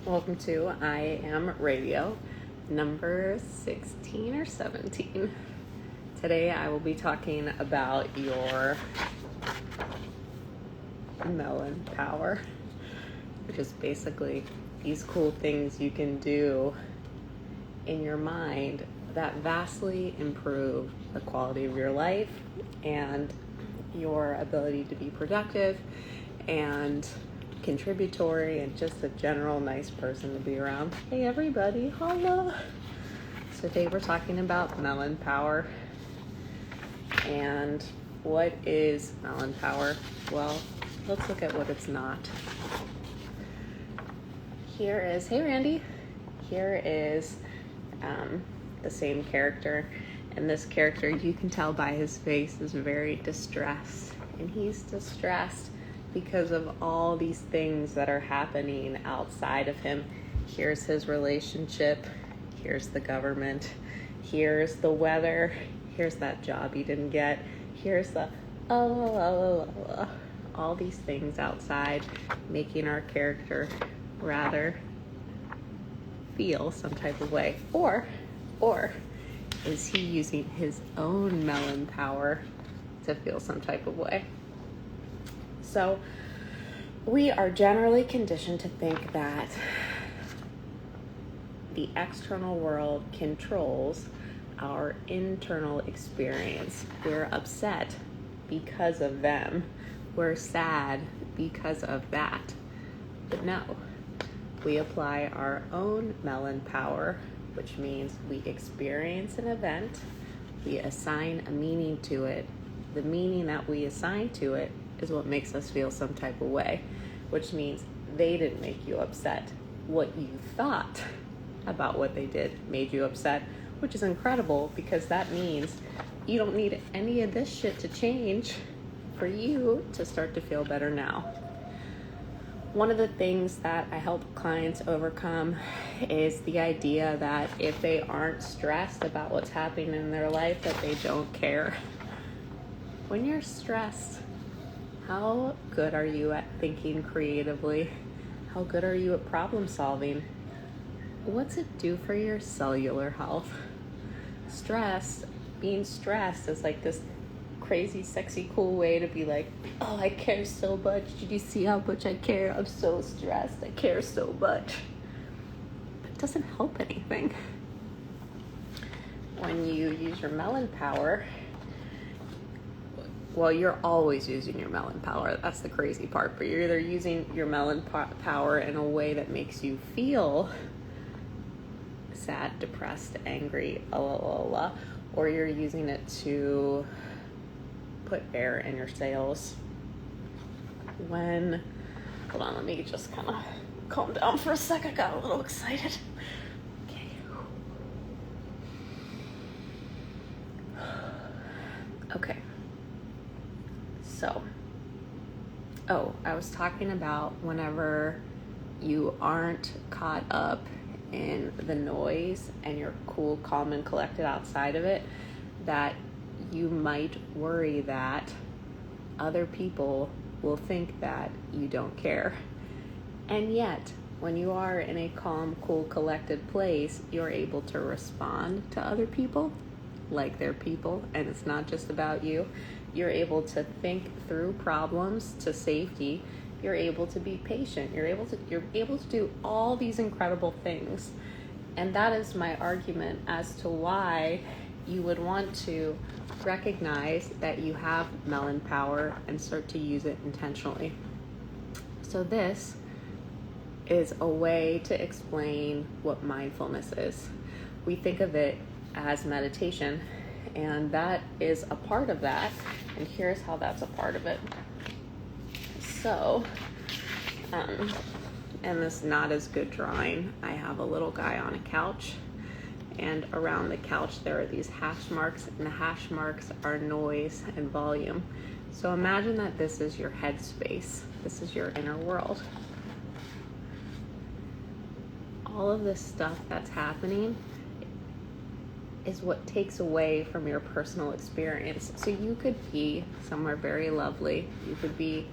Welcome to iAMradio number 16 or 17. Today I will be talking about your melon power, which is basically these cool things you can do in your mind that vastly improve the quality of your life and your ability to be productive and contributory and just a general nice person to be around. Hey everybody, hello. So today we're talking about melon power. And what is melon power? Well, let's look at what it's not. Here is, hey Randy, here is the same character. And this character, you can tell by his face, is very distressed. And he's distressed because of all these things that are happening outside of him. Here's his relationship, here's the government, here's the weather, here's that job he didn't get, here's the all these things outside, making our character rather feel some type of way. Or is he using his own melon power to feel some type of way? So we are generally conditioned to think that the external world controls our internal experience. We're upset because of them. We're sad because of that. But no, we apply our own melon power, which means we experience an event, we assign a meaning to it. The meaning that we assign to it is what makes us feel some type of way, which means they didn't make you upset. What you thought about what they did made you upset, which is incredible because that means you don't need any of this shit to change for you to start to feel better now. One of the things that I help clients overcome is the idea that if they aren't stressed about what's happening in their life, that they don't care. When you're stressed, how good are you at thinking creatively? How good are you at problem solving? What's it do for your cellular health? Being stressed is like this crazy, sexy, cool way to be like, oh, I care so much. Did you see how much I care? I'm so stressed. I care so much. But it doesn't help anything. When you use your melon power, well, you're always using your melon power. That's the crazy part. But you're either using your melon power in a way that makes you feel sad, depressed, angry, or you're using it to put air in your sails. Hold on, let me just kind of calm down for a sec. I got a little excited. Okay. So, I was talking about whenever you aren't caught up in the noise and you're cool, calm, and collected outside of it, that you might worry that other people will think that you don't care. And yet, when you are in a calm, cool, collected place, you're able to respond to other people like they're people, and it's not just about you. You're able to think through problems to safety. You're able to be patient. You're able to do all these incredible things. And that is my argument as to why you would want to recognize that you have melon power and start to use it intentionally. So this is a way to explain what mindfulness is. We think of it as meditation, and that is a part of that, and here's how that's a part of it. So, and this not as good drawing, I have a little guy on a couch, and around the couch there are these hash marks, and the hash marks are noise and volume. So imagine that this is your headspace, this is your inner world. All of this stuff that's happening is what takes away from your personal experience. So you could be somewhere very lovely. You could be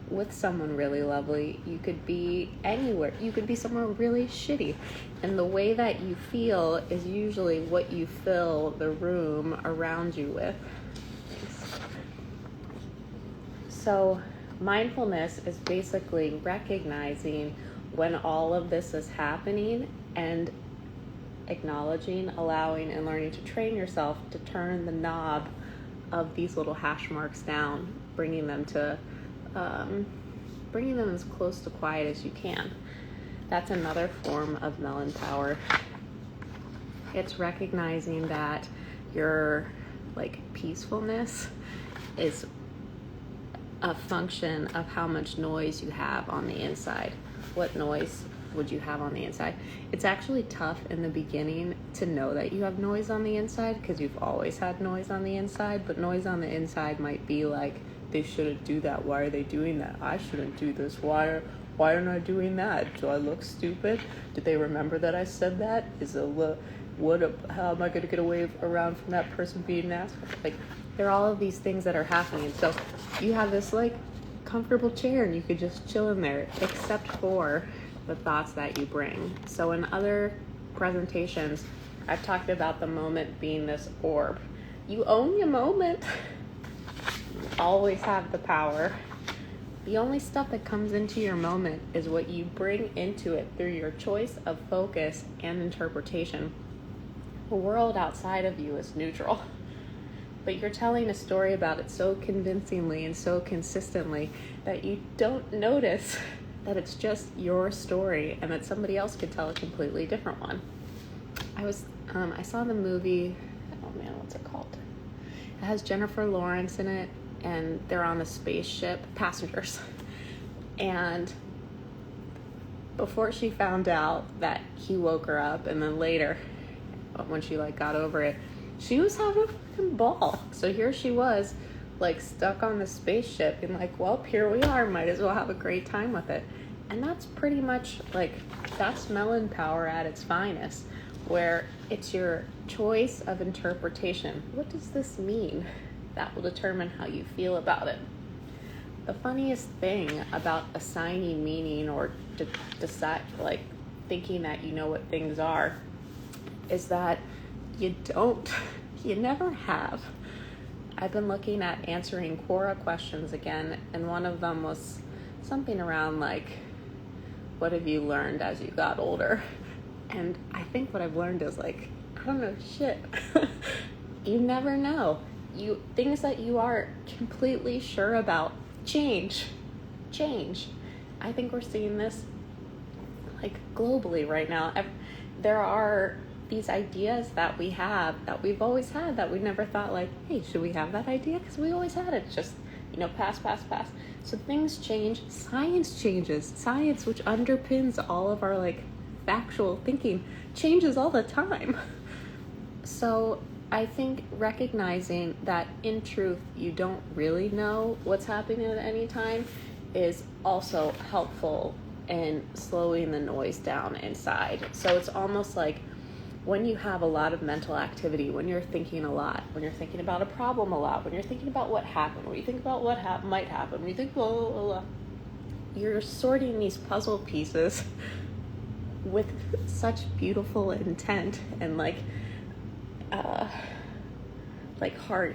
with someone really lovely. You could be anywhere. You could be somewhere really shitty. And the way that you feel is usually what you fill the room around you with. So mindfulness is basically recognizing when all of this is happening and acknowledging, allowing, and learning to train yourself to turn the knob of these little hash marks down, bringing them as close to quiet as you can. That's another form of melon power. It's recognizing that your peacefulness is a function of how much noise you have on the inside. What noise would you have on the inside? It's actually tough in the beginning to know that you have noise on the inside because you've always had noise on the inside, but noise on the inside might be like, they shouldn't do that. Why are they doing that? I shouldn't do this. Why aren't I doing that? Do I look stupid? Did they remember that I said that? How am I going to get away around from that person being an asshole? There are all of these things that are happening. So you have this comfortable chair and you could just chill in there, except for the thoughts that you bring. So in other presentations, I've talked about the moment being this orb. You own your moment. You always have the power. The only stuff that comes into your moment is what you bring into it through your choice of focus and interpretation. The world outside of you is neutral, but you're telling a story about it so convincingly and so consistently that you don't notice that it's just your story and that somebody else could tell a completely different one. I saw the movie, oh man, what's it called? It has Jennifer Lawrence in it, and they're on a spaceship, Passengers. And before she found out that he woke her up, and then later, when she got over it, she was having a fucking ball. So here she was, stuck on the spaceship, and well, here we are, might as well have a great time with it. And that's pretty much that's melon power at its finest, where it's your choice of interpretation. What does this mean? That will determine how you feel about it. The funniest thing about assigning meaning or decide, thinking that you know what things are, is that you don't. You never have. I've been looking at answering Quora questions again, and one of them was something around what have you learned as you got older? And I think what I've learned is I don't know shit. You never know. Things that you are completely sure about change. I think we're seeing this globally right now. There are these ideas that we have, that we've always had, that we never thought hey, should we have that idea? Because we always had it. Just pass. So things change. Science changes. Science, which underpins all of our factual thinking, changes all the time. So I think recognizing that in truth you don't really know what's happening at any time is also helpful in slowing the noise down inside. So it's almost when you have a lot of mental activity, when you're thinking a lot, when you're thinking about a problem a lot, when you're thinking about what happened, when you think about what might happen, when you think, you're sorting these puzzle pieces with such beautiful intent and hard.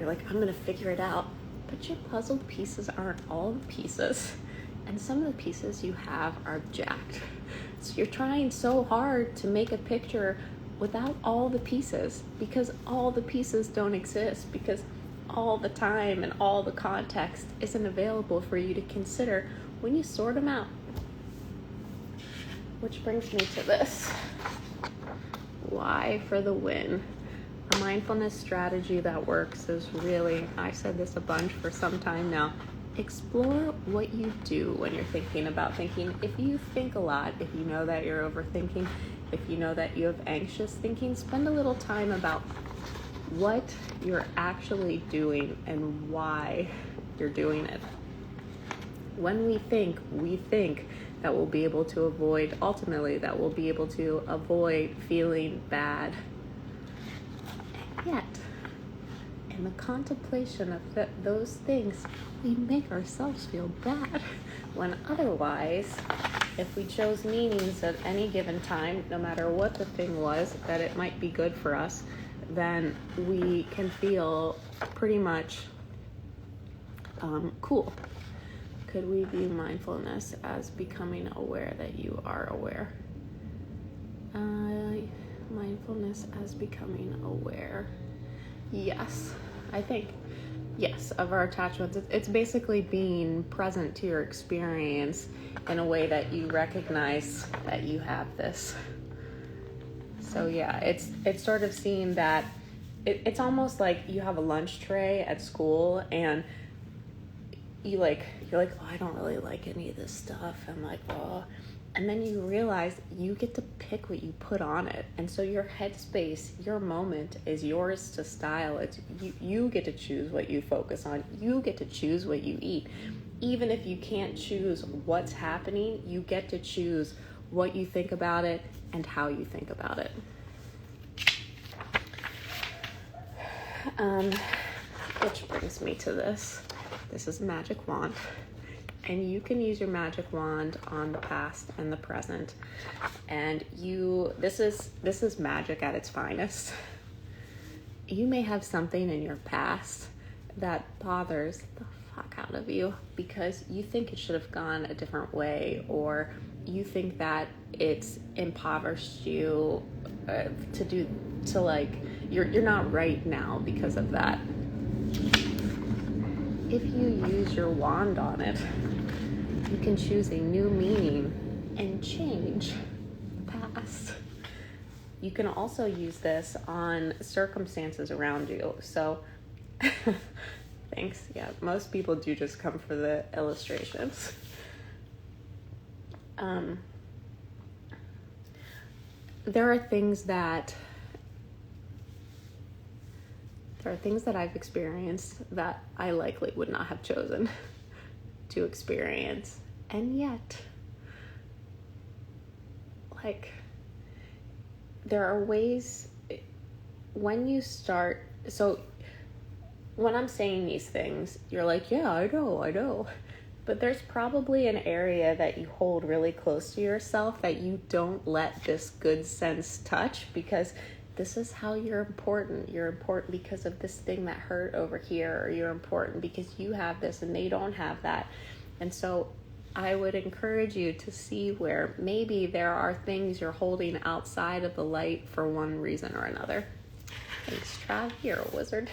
You're I'm gonna figure it out. But your puzzle pieces aren't all the pieces. And some of the pieces you have are jacked. So you're trying so hard to make a picture without all the pieces, because all the pieces don't exist, because all the time and all the context isn't available for you to consider when you sort them out. Which brings me to this. Why for the win? A mindfulness strategy that works is really, I've said this a bunch for some time now, explore what you do when you're thinking about thinking. If you think a lot, if you know that you're overthinking, if you know that you have anxious thinking, spend a little time about what you're actually doing and why you're doing it. When we think that we'll be able to avoid, ultimately, that we'll be able to avoid feeling bad. Yet, in the contemplation of those things, we make ourselves feel bad. When otherwise, if we chose meanings at any given time, no matter what the thing was, that it might be good for us, then we can feel pretty much cool. Could we view mindfulness as becoming aware that you are aware? Mindfulness as becoming aware. Yes, I think, yes, of our attachments. It's basically being present to your experience in a way that you recognize that you have this. So yeah, it's sort of seeing that it's almost like you have a lunch tray at school and you're like, oh, I don't really like any of this stuff. I'm like, oh. And then you realize you get to pick what you put on it. And so your headspace, your moment is yours to style. It's you get to choose what you focus on. You get to choose what you eat. Even if you can't choose what's happening, you get to choose what you think about it and how you think about it. Which brings me to this. This is a magic wand. And you can use your magic wand on the past and the present. And this is magic at its finest. You may have something in your past that bothers the fuck out of you because you think it should have gone a different way, or you think that it's impoverished you you're not right now because of that. If you use your wand on it, you can choose a new meaning and change the past. You can also use this on circumstances around you. So, thanks. Yeah, most people do just come for the illustrations. There are things that I've experienced that I likely would not have chosen to experience. And yet, there are ways when you start, so when I'm saying these things, you're like, yeah, I know. But there's probably an area that you hold really close to yourself that you don't let this good sense touch, because this is how you're important. You're important because of this thing that hurt over here, or you're important because you have this and they don't have that. And so I would encourage you to see where maybe there are things you're holding outside of the light for one reason or another. Thanks, Trav. You're a wizard.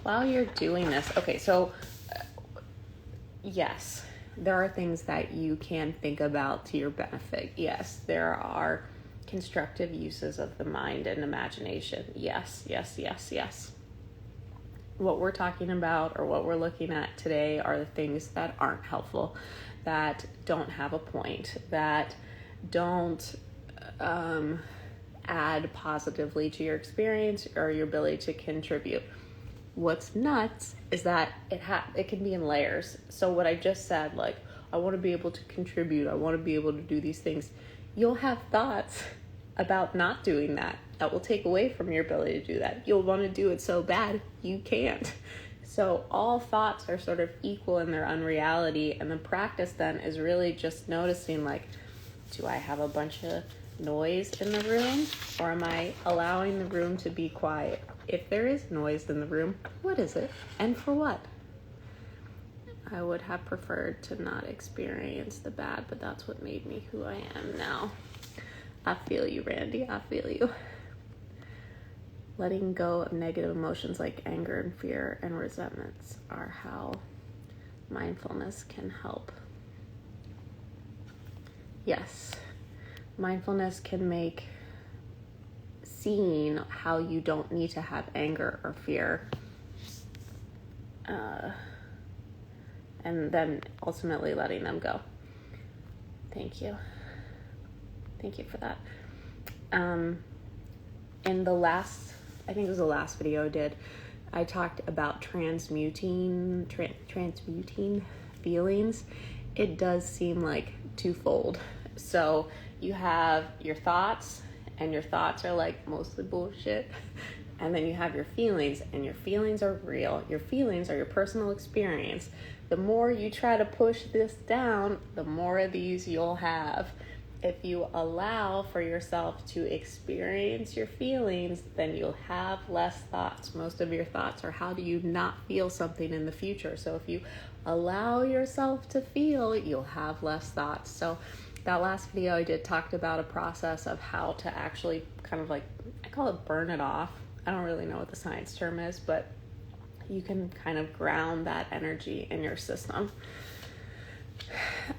While you're doing this, okay, so yes, there are things that you can think about to your benefit. Yes, there are constructive uses of the mind and imagination. Yes. What we're talking about, or what we're looking at today, are the things that aren't helpful, that don't have a point, that don't add positively to your experience or your ability to contribute. What's nuts is that it can be in layers. So what I just said, like, I want to be able to contribute, I want to be able to do these things. You'll have thoughts about not doing that will take away from your ability to do that. You'll want to do it so bad, you can't. So all thoughts are sort of equal in their unreality, and the practice then is really just noticing, like, do I have a bunch of noise in the room, or am I allowing the room to be quiet? If there is noise in the room, what is it, and for what? I would have preferred to not experience the bad, but that's what made me who I am now. I feel you, Randy. I feel you. Letting go of negative emotions like anger and fear and resentments are how mindfulness can help. Yes, mindfulness can make seeing how you don't need to have anger or fear, and then ultimately letting them go. Thank you for that. In the last, I think it was the last video I did, I talked about transmuting feelings. It does seem like twofold. So you have your thoughts, and your thoughts are like mostly bullshit. And then you have your feelings, and your feelings are real. Your feelings are your personal experience. The more you try to push this down, the more of these you'll have. If you allow for yourself to experience your feelings, then you'll have less thoughts. Most of your thoughts are, how do you not feel something in the future? So if you allow yourself to feel, you'll have less thoughts. So that last video I did talked about a process of how to actually kind of like, I call it burn it off. I don't really know what the science term is, but you can kind of ground that energy in your system.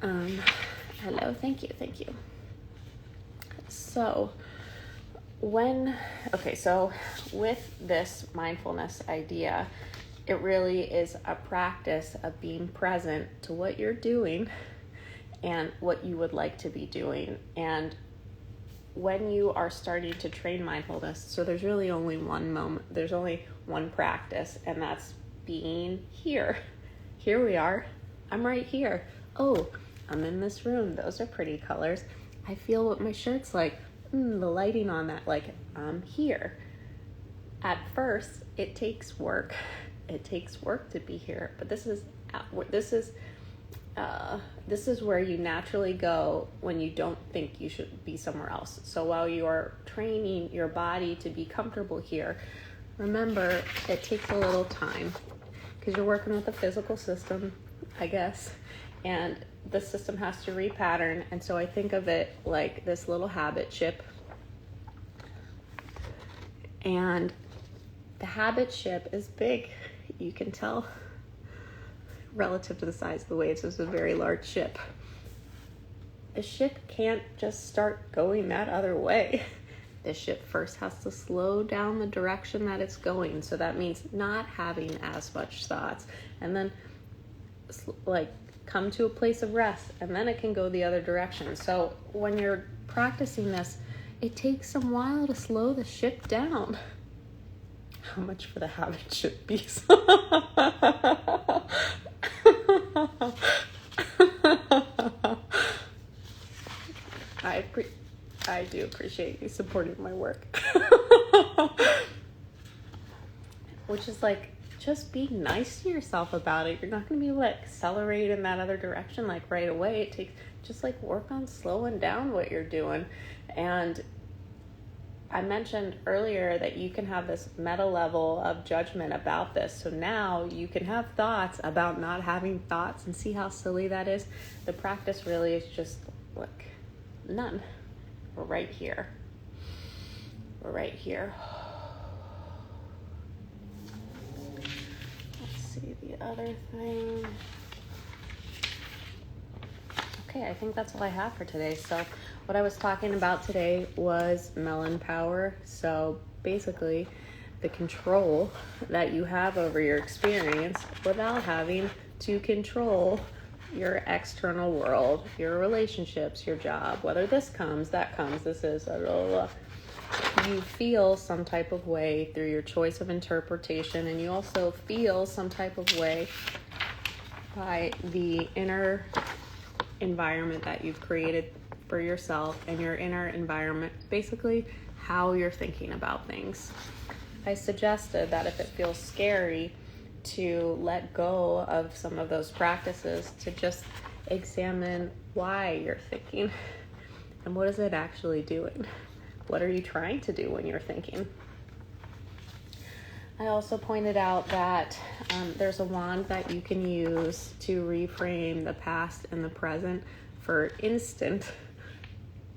Hello, thank you. So with this mindfulness idea, it really is a practice of being present to what you're doing and what you would like to be doing. And when you are starting to train mindfulness, so there's really only one moment, there's only one practice, and that's being here. Here we are. I'm right here. Oh, I'm in this room. Those are pretty colors. I feel what my shirt's like. The lighting on that, like I'm here. At first, it takes work. It takes work to be here, but this is where you naturally go when you don't think you should be somewhere else. So while you are training your body to be comfortable here, remember it takes a little time because you're working with the physical system, I guess, and the system has to repattern. And so I think of it like this little habit ship, and the habit ship is big. You can tell relative to the size of the waves, it's a very large ship. The ship can't just start going that other way. The ship first has to slow down the direction that it's going. So that means not having as much thoughts, and then like come to a place of rest, and then it can go the other direction. So when you're practicing this, it takes some while to slow the ship down. How much for the habit ship piece? I do appreciate you supporting my work. Which is like, just be nice to yourself about it. You're not going to be able to accelerate in that other direction like right away. It takes, just like work on slowing down what you're doing. And I mentioned earlier that you can have this meta level of judgment about this. So now you can have thoughts about not having thoughts, and see how silly that is. The practice really is just, look, none. We're right here. We're right here. Let's see the other thing. Okay, I think that's all I have for today. So what I was talking about today was melon power. So basically the control that you have over your experience without having to control your external world, your relationships, your job, whether this comes, that comes, this is, blah, blah, blah. You feel some type of way through your choice of interpretation, and you also feel some type of way by the inner environment that you've created for yourself, and your inner environment, basically how you're thinking about things. I suggested that if it feels scary to let go of some of those practices, to just examine why you're thinking and what is it actually doing. What are you trying to do when you're thinking? I also pointed out that there's a wand that you can use to reframe the past and the present for instant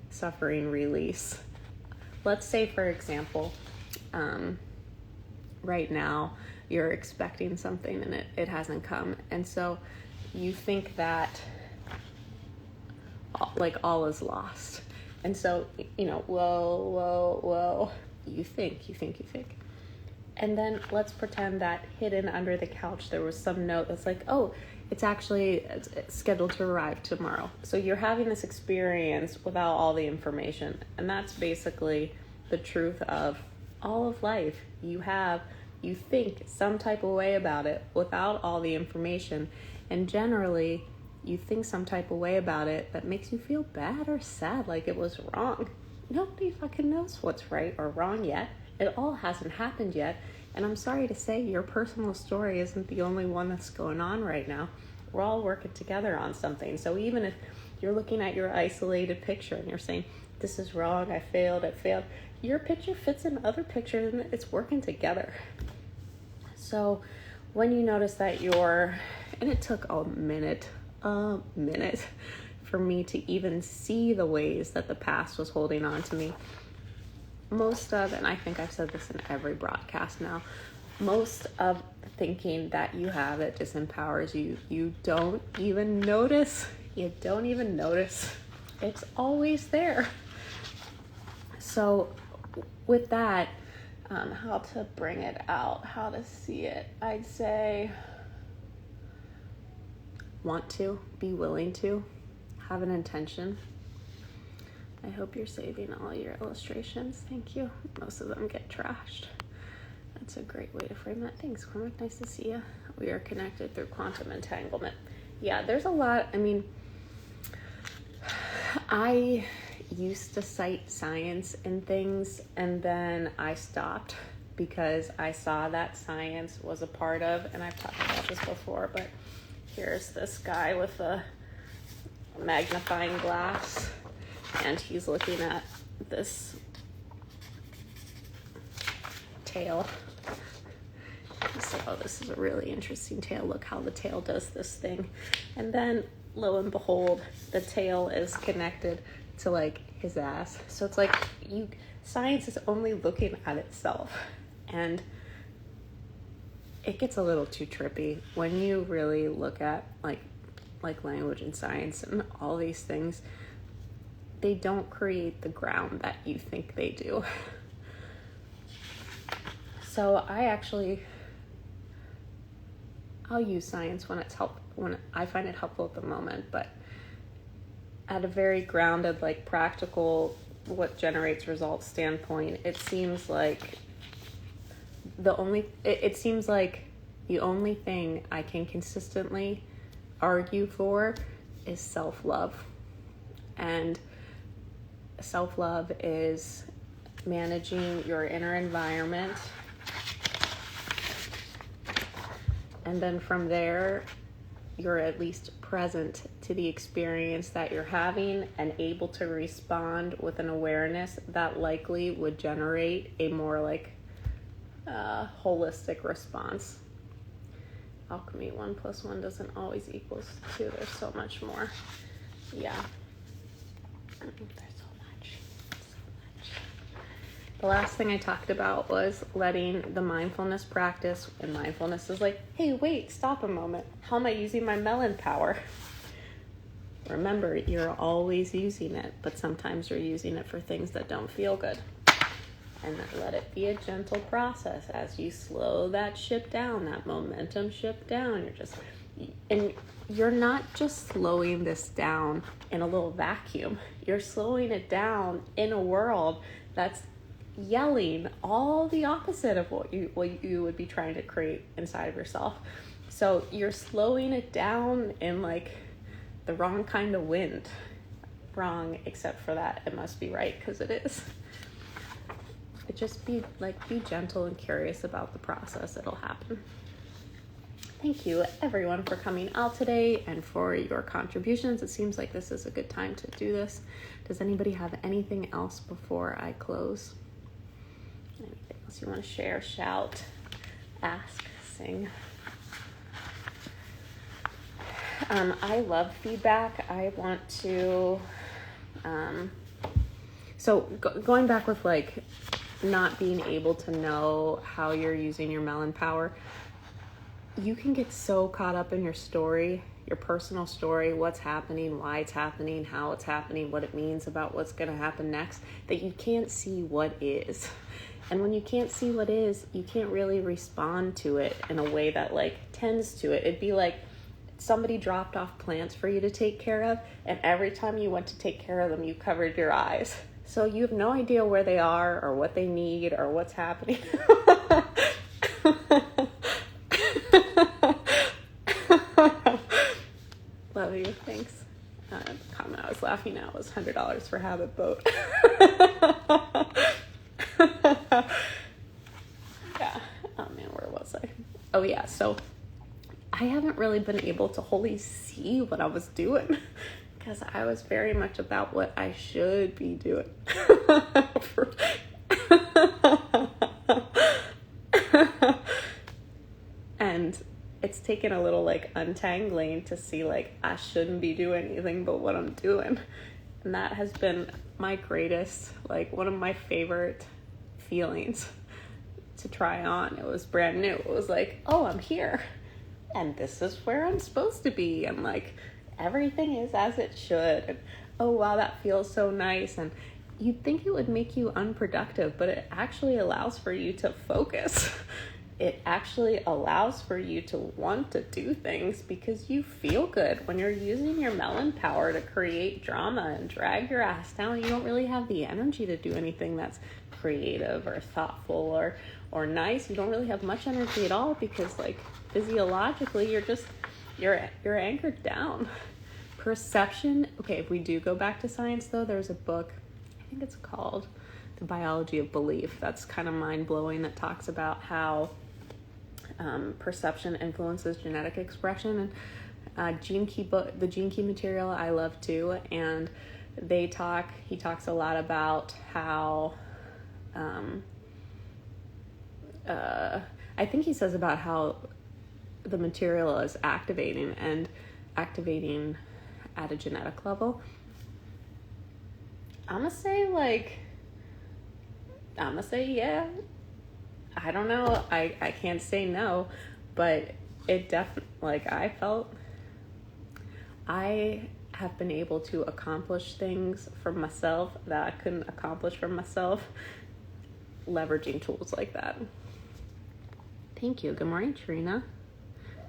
suffering release. Let's say, for example, right now you're expecting something and it hasn't come. And so you think that like all is lost. And so, whoa, you think. And then let's pretend that hidden under the couch there was some note that's like, oh, it's scheduled to arrive tomorrow. So you're having this experience without all the information. And that's basically the truth of all of life. You think some type of way about it without all the information. And generally, you think some type of way about it that makes you feel bad or sad, like it was wrong. Nobody fucking knows what's right or wrong yet. It all hasn't happened yet. And I'm sorry to say, your personal story isn't the only one that's going on right now. We're all working together on something. So even if you're looking at your isolated picture and you're saying, this is wrong, I failed, your picture fits in other pictures and it's working together. So when you notice that and it took a minute for me to even see the ways that the past was holding on to me. And I think I've said this in every broadcast now, most of the thinking that you have that disempowers you, you don't even notice. It's always there. So with that, how to bring it out, how to see it, I'd say want to, be willing to, have an intention. I hope you're saving all your illustrations. Thank you. Most of them get trashed. That's a great way to frame that. Thanks, Cormac. Nice to see you. We are connected through quantum entanglement. Yeah, there's a lot. I mean, I used to cite science in things, and then I stopped because I saw that science was a part of, and I've talked about this before, but here's this guy with a magnifying glass, and he's looking at this tail. So, oh, this is a really interesting tail. Look how the tail does this thing. And then, lo and behold, the tail is connected to like his ass. So it's like science is only looking at itself. And it gets a little too trippy when you really look at like language and science and all these things. They don't create the ground that you think they do. So I'll use science when I find it helpful at the moment, but at a very grounded, like practical, what generates results standpoint, it seems like the only thing I can consistently argue for is self-love. And self-love is managing your inner environment. And then from there, you're at least present to the experience that you're having and able to respond with an awareness that likely would generate a more like holistic response. Alchemy, 1 + 1 doesn't always equal 2. There's so much more. Yeah. There's so much. The last thing I talked about was letting the mindfulness practice, and mindfulness is like, hey, wait, stop a moment. How am I using my melon power? Remember, you're always using it, but sometimes you're using it for things that don't feel good. And let it be a gentle process as you slow that ship down, that momentum ship down. You're not just slowing this down in a little vacuum. You're slowing it down in a world that's yelling all the opposite of what you would be trying to create inside of yourself. So you're slowing it down in like the wrong kind of wind. Wrong, except for that it must be right, because it is. Just be gentle and curious about the process. It'll happen. Thank you everyone for coming out today and for your contributions. It seems like this is a good time to do this. Does anybody have anything else before I close? Anything else you want to share, shout, ask, sing? I love feedback. I want to going back with like not being able to know how you're using your melon power, you can get so caught up in your story, your personal story, what's happening, why it's happening, how it's happening, what it means about what's going to happen next, that you can't see what is. And when you can't see what is, you can't really respond to it in a way that like tends to it. It'd be like somebody dropped off plants for you to take care of, and every time you went to take care of them, you covered your eyes. So you have no idea where they are or what they need or what's happening. Love you. Thanks. The comment I was laughing at was $100 for habit boat. Oh yeah, so I haven't really been able to wholly see what I was doing because I was very much about what I should be doing. And it's taken a little like untangling to see like I shouldn't be doing anything but what I'm doing. And that has been my greatest, like one of my favorite feelings to try on. It was brand new. It was like, oh, I'm here and this is where I'm supposed to be, and like everything is as it should, and oh wow, that feels so nice. And you'd think it would make you unproductive, but it actually allows for you to focus. It actually allows for you to want to do things because you feel good. When you're using your melon power to create drama and drag your ass down, you don't really have the energy to do anything that's creative or thoughtful or nice. You don't really have much energy at all because like physiologically you're anchored down. Perception. Okay, if we do go back to science though, there's a book, I think it's called The Biology of Belief. That's kind of mind-blowing. That talks about how perception influences genetic expression. And the Gene Key material I love too. And he talks a lot about how I think he says about how the material is activating at a genetic level. I'm gonna say yeah. I don't know. I can't say no, but it definitely, like, I have been able to accomplish things for myself that I couldn't accomplish for myself leveraging tools like that. Thank you. Good morning, Trina.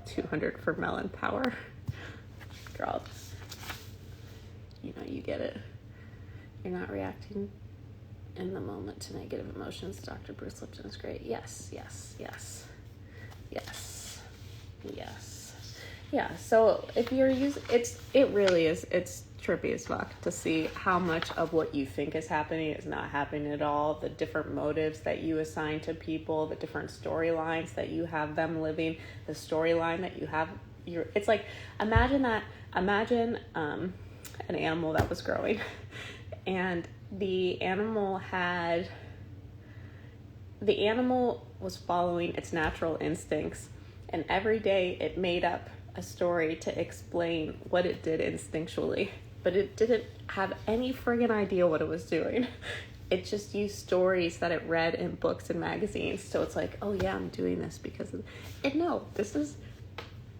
200 for melon power. Girl, you know you get it. You're not reacting in the moment to negative emotions. Dr. Bruce Lipton is great. Yes. Yeah, so if you're using, it really is, it's trippy as fuck to see how much of what you think is happening is not happening at all. The different motives that you assign to people, the different storylines that you have them living, the storyline that you have, it's like, imagine an animal that was growing and the animal was following its natural instincts, and every day it made up a story to explain what it did instinctually, but it didn't have any friggin' idea what it was doing. It just used stories that it read in books and magazines. So it's like, oh yeah, I'm doing this because of it. No,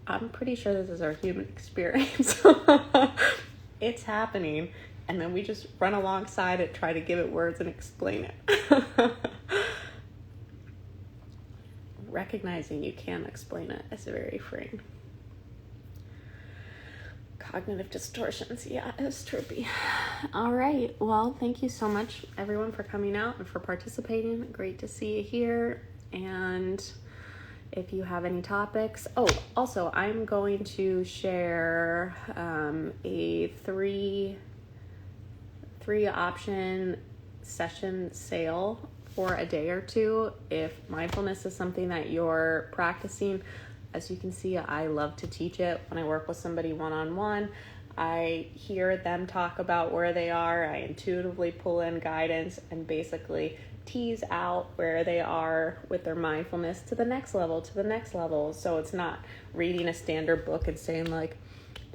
I'm pretty sure this is our human experience. It's happening, and then we just run alongside it, try to give it words and explain it. Recognizing you can explain it is very freeing. Cognitive distortions, yeah, it's trippy. All right, well, thank you so much, everyone, for coming out and for participating. Great to see you here. And if you have any topics, also, I'm going to share a three option session sale for a day or two. If mindfulness is something that you're practicing, as you can see, I love to teach it. When I work with somebody one-on-one, I hear them talk about where they are. I intuitively pull in guidance and basically tease out where they are with their mindfulness to the next level. So it's not reading a standard book and saying like,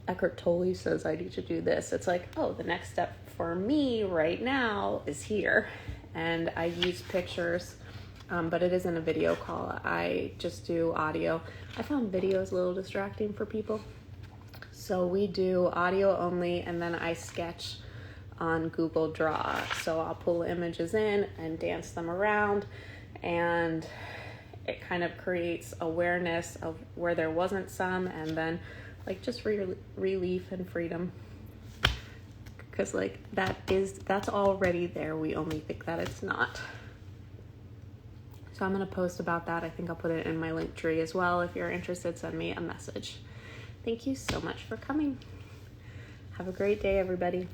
Eckhart Tolle says I need to do this. It's like, oh, the next step for me right now is here. And I use pictures, but it isn't a video call. I just do audio. I found videos a little distracting for people. So we do audio only, and then I sketch on Google Draw. So I'll pull images in and dance them around, and it kind of creates awareness of where there wasn't some, and then like just relief and freedom. Because like that's already there. We only think that it's not. So I'm going to post about that. I think I'll put it in my link tree as well. If you're interested, send me a message. Thank you so much for coming. Have a great day, everybody.